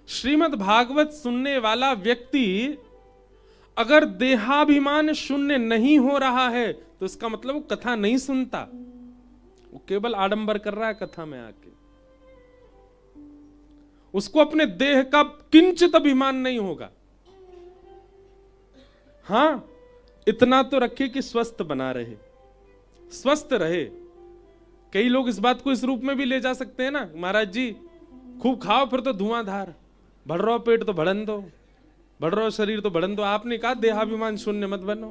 Speaker 1: श्रीमद् भागवत सुनने वाला व्यक्ति अगर देहाभिमान शून्य नहीं हो रहा है तो इसका मतलब वो कथा नहीं सुनता, वो केवल आडंबर कर रहा है कथा में आके। उसको अपने देह का किंचित अभिमान नहीं होगा। हां इतना तो रखे कि स्वस्थ बना रहे, स्वस्थ रहे। कई लोग इस बात को इस रूप में भी ले जा सकते हैं ना, महाराज जी खूब खाओ फिर तो धुआंधार, बढ़ रहा पेट तो बढ़न दो, बढ़ रहा शरीर तो बढ़न दो। आपने कहा देहाभिमान शून्य मत बनो,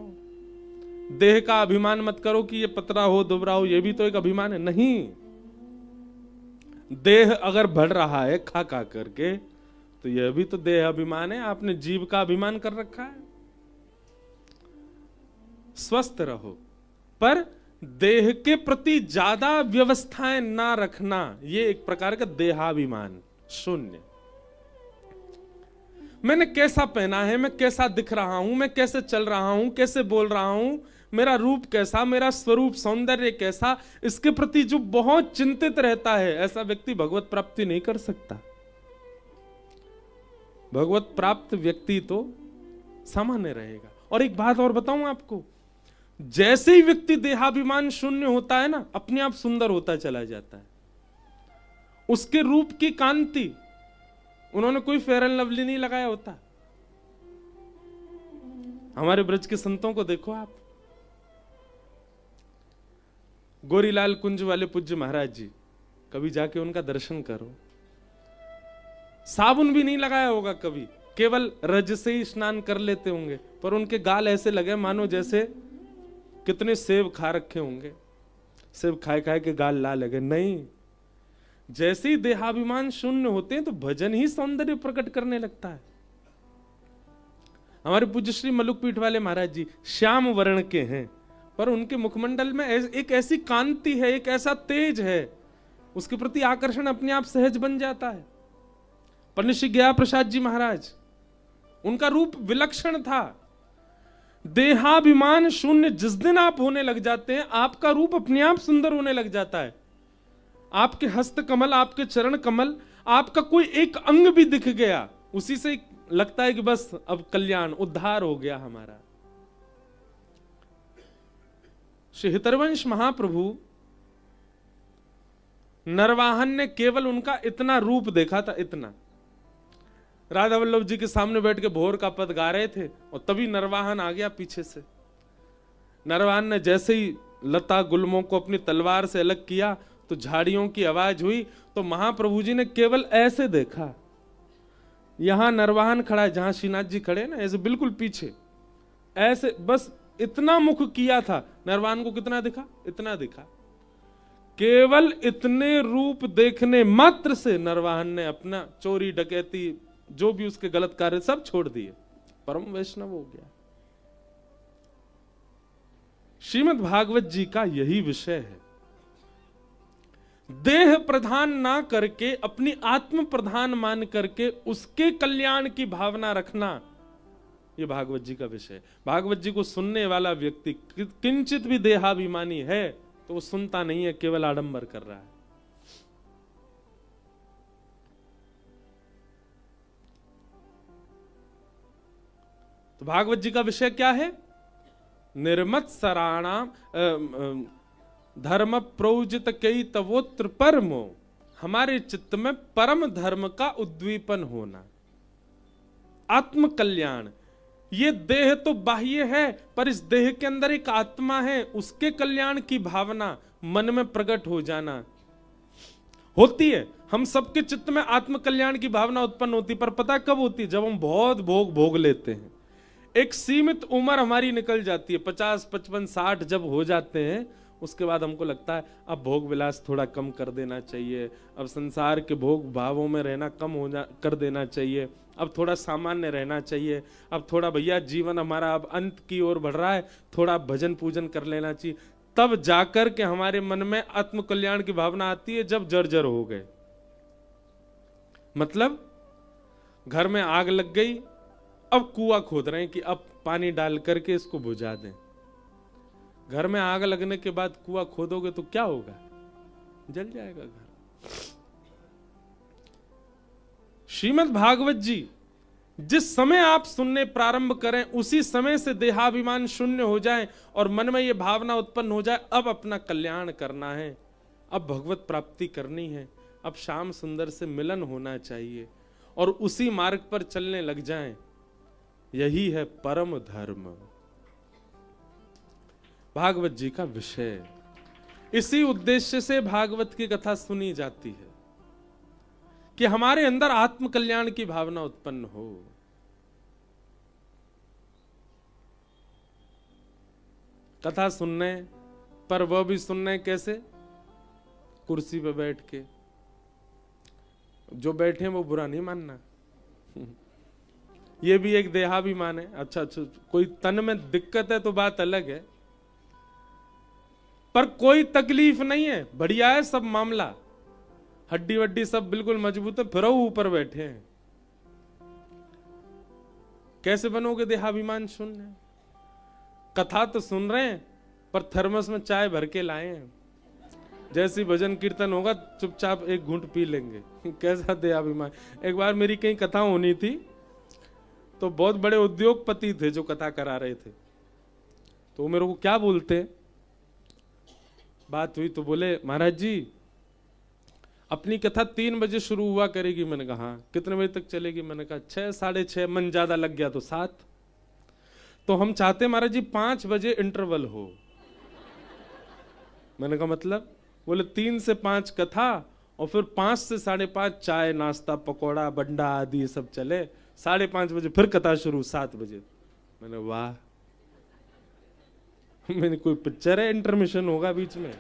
Speaker 1: देह का अभिमान मत करो कि ये पतला हो दुबरा हो, ये भी तो एक अभिमान है। नहीं, देह अगर बढ़ रहा है खा खा करके तो यह भी तो देह अभिमान है, आपने जीव का अभिमान कर रखा है। स्वस्थ रहो, पर देह के प्रति ज्यादा व्यवस्थाएं ना रखना, ये एक प्रकार का देहाभिमान शून्य। मैंने कैसा पहना है, मैं कैसा दिख रहा हूं, मैं कैसे चल रहा हूं, कैसे बोल रहा हूं, मेरा रूप कैसा, मेरा स्वरूप सौंदर्य कैसा, इसके प्रति जो बहुत चिंतित रहता है, ऐसा व्यक्ति भगवत प्राप्ति नहीं कर सकता। भगवत प्राप्त व्यक्ति तो सामान्य रहेगा। और एक बात और बताऊं आपको, जैसे ही व्यक्ति देहाभिमान शून्य होता है ना, अपने आप सुंदर होता चला जाता है। उसके रूप की कांति, उन्होंने कोई फेयर एंड लवली नहीं लगाया होता। हमारे ब्रज के संतों को देखो आप, गोरीलाल कुंज वाले पूज्य महाराज जी, कभी जाके उनका दर्शन करो। साबुन भी नहीं लगाया होगा कभी, केवल रज से ही स्नान कर लेते होंगे, पर उनके गाल ऐसे लगे मानो जैसे कितने सेब खा रखे होंगे, सेब खाए खाए के गाल लाल लगे। नहीं, जैसे ही देहाभिमान शून्य होते हैं तो भजन ही सौंदर्य प्रकट करने लगता है। हमारे पूज्य श्री मलुक पीठ वाले महाराज जी श्याम वर्ण के हैं, पर उनके मुखमंडल में एक ऐसी कांति है, एक ऐसा तेज है, उसके प्रति आकर्षण अपने आप सहज बन जाता है। पन्नश्री गया प्रसाद जी महाराज, उनका रूप विलक्षण था। देहाभिमान शून्य जिस दिन आप होने लग जाते हैं, आपका रूप अपने आप सुंदर होने लग जाता है। आपके हस्त कमल, आपके चरण कमल, आपका कोई एक अंग भी दिख गया, उसी से लगता है कि बस अब कल्याण, उद्धार हो गया हमारा। श्री हितरवंश महाप्रभु, नरवाहन ने केवल उनका इतना रूप देखा था, इतना। राधा वल्लभ जी के सामने बैठ के भोर का पद गा रहे थे और तभी नरवाहन आ गया पीछे से। नरवाहन ने जैसे ही लता गुल्मों को अपनी तलवार से अलग किया तो झाड़ियों की आवाज हुई, तो महाप्रभु जी ने केवल ऐसे देखा। यहां नरवाहन खड़ा है, जहां श्रीनाथ जी खड़े ना, ऐसे बिल्कुल पीछे, ऐसे बस इतना मुख किया था। नरवाहन को कितना दिखा? इतना दिखा। केवल इतने रूप देखने मात्र से नरवाहन ने अपना चोरी डकैती जो भी उसके गलत कार्य सब छोड़ दिए, परम वैष्णव हो गया। श्रीमद् भागवत जी का यही विषय है। देह प्रधान ना करके अपनी आत्म प्रधान मान करके उसके कल्याण की भावना रखना, यह भागवत जी का विषय है। भागवत जी को सुनने वाला व्यक्ति किंचित भी देहाभिमानी है तो वो सुनता नहीं है, केवल आडंबर कर रहा है। तो भागवत जी का विषय क्या है? निर्मत्सराणाम धर्म प्रोजित कई तवोत्र परमो, हमारे चित्त में परम धर्म का उद्दीपन होना, आत्म कल्याण। ये देह तो बाह्य है, पर इस देह के अंदर एक आत्मा है, उसके कल्याण की भावना मन में प्रकट हो जाना होती है। हम सबके चित्त में आत्म कल्याण की भावना उत्पन्न होती, पर पता कब होती? जब हम बहुत भोग लेते हैं। एक सीमित उम्र हमारी निकल जाती है, 50, 55, 60 जब हो जाते हैं, उसके बाद हमको लगता है अब भोग विलास थोड़ा कम कर देना चाहिए, अब संसार के भोग भावों में रहना कम कर देना चाहिए, अब थोड़ा सामान्य रहना चाहिए, अब थोड़ा भैया जीवन हमारा अब अंत की ओर बढ़ रहा है, थोड़ा भजन पूजन कर लेना चाहिए। तब जाकर के हमारे मन में आत्म कल्याण की भावना आती है, जब जर्जर हो गए। मतलब घर में आग लग गई, अब कुआं खोद रहे हैं कि अब पानी डाल करके इसको बुझा दें। घर में आग लगने के बाद कुआं खोदोगे तो क्या होगा? जल जाएगा घर। श्रीमद् भागवत जी जिस समय आप सुनने प्रारंभ करें, उसी समय से देहाभिमान शून्य हो जाए और मन में यह भावना उत्पन्न हो जाए, अब अपना कल्याण करना है, अब भगवत प्राप्ति करनी है, अब श्याम सुंदर से मिलन होना चाहिए, और उसी मार्ग पर चलने लग जाएं। यही है परम धर्म, भागवत जी का विषय। इसी उद्देश्य से भागवत की कथा सुनी जाती है कि हमारे अंदर आत्म कल्याण की भावना उत्पन्न हो। कथा सुनने पर वह भी सुनने कैसे? कुर्सी पे बैठ के। जो बैठे वो बुरा नहीं मानना, ये भी एक देहाभिमान है। अच्छा, कोई तन में दिक्कत है तो बात अलग है, पर कोई तकलीफ नहीं है, बढ़िया है सब मामला, हड्डी वड्डी सब बिल्कुल मजबूत है, फिर ऊपर बैठे हैं। कैसे बनोगे देहाभिमान शून्य? कथा तो सुन रहे हैं पर थर्मस में चाय भर के लाए हैं, जैसी भजन कीर्तन होगा चुपचाप एक घूंट पी लेंगे। कैसा देहाभिमान। एक बार मेरी कहीं कथा होनी थी तो बहुत बड़े उद्योगपति थे जो कथा करा रहे थे, तो मेरे को क्या बोलते, बात हुई तो बोले महाराज जी अपनी कथा 3 बजे शुरू हुआ करेगी। मैंने कहा हाँ। कितने बजे तक चलेगी? मैंने कहा 6 साढ़े 6, मन ज्यादा लग गया तो 7। तो हम चाहते महाराज जी 5 बजे इंटरवल हो। मैंने कहा मतलब? बोले 3 से 5 कथा और फिर 5 से साढ़े 5 चाय नाश्ता पकौड़ा बंडा आदि सब चले, 5:30 बजे फिर कथा शुरू 7 बजे। मैंने वाह, मैंने कोई पिक्चर है इंटरमिशन होगा बीच में?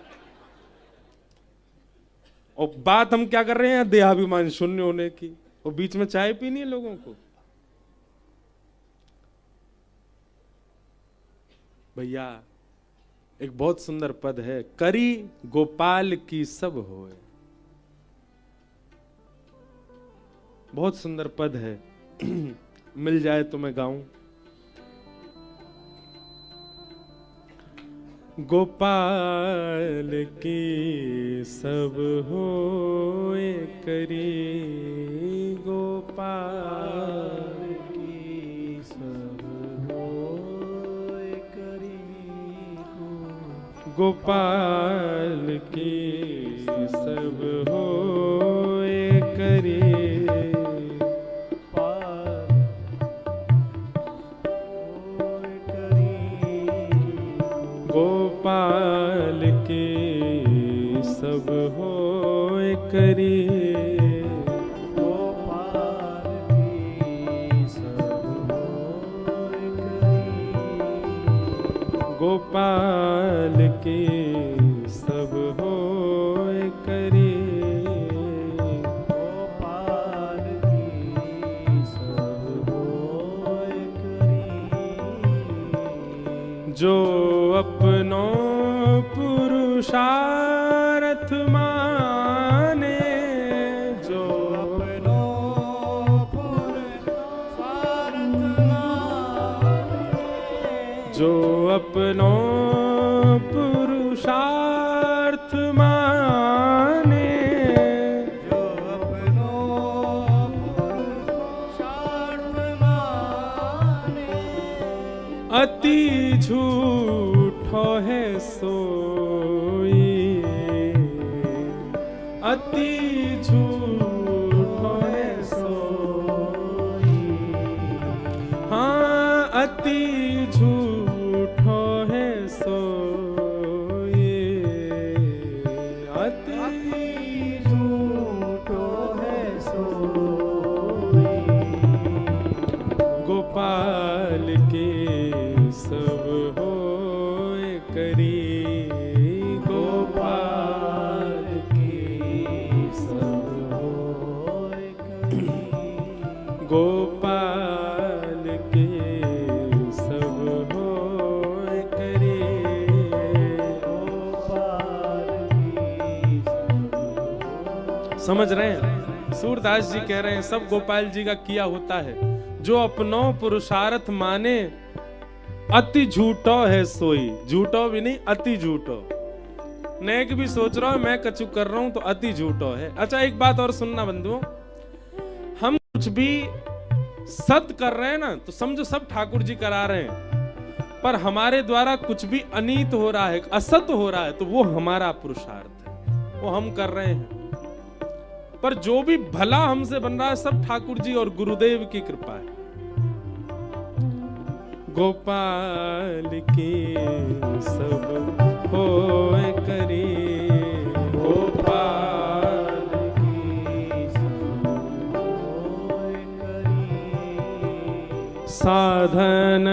Speaker 1: और बात हम क्या कर रहे हैं देहाभिमान शून्य होने की, और बीच में चाय पीनी है लोगों को। भैया एक बहुत सुंदर पद है, करी गोपाल की सब होए। बहुत सुंदर पद है, मिल जाए तो मैं गाऊं। गोपाल की सब होए करी, गोपाल की सब होए करी, गोपाल की सब होए करी, गोपाल की सब होए करी, गोपाल की सब होए करी, गोपाल की सब होए करी, गोपाल की सब होए करी। जो अपनों पुरुषार्थ माने, जो अपनों पुरुषार्थ माने, जो अपनों पुरुषार्थ माने, जो अपनों पुरुषार्थ माने, अति झूठो है सोई, अति झूठो है सोई, हाँ अति झूठो है सोई, अति झूठो है सोई, गोपाल के सब होए करी, गोपाल की सब होए करी, गोपाल के सब होए करी, गोपाल की सब। समझ रहे हैं? सूरदास जी कह रहे हैं सब गोपाल जी का किया होता है। जो अपनों पुरुषार्थ माने, अति झूठो है सोई। झूठो भी नहीं, अति झूठो। नेक भी सोच रहा हूं मैं कछु कर रहा हूं तो अति झूठो है। अच्छा एक बात और सुनना बंधुओं, हम कुछ भी सत कर रहे हैं ना तो समझो सब ठाकुर जी करा रहे हैं, पर हमारे द्वारा कुछ भी अनीत हो रहा है, असत हो रहा है, तो वो हमारा पुरुषार्थ है, वो हम कर रहे हैं। पर जो भी भला हमसे बन रहा है सब ठाकुर जी और गुरुदेव की कृपा है। गोपाल की सब होए करी, गोपाल की सब होए करी, साधन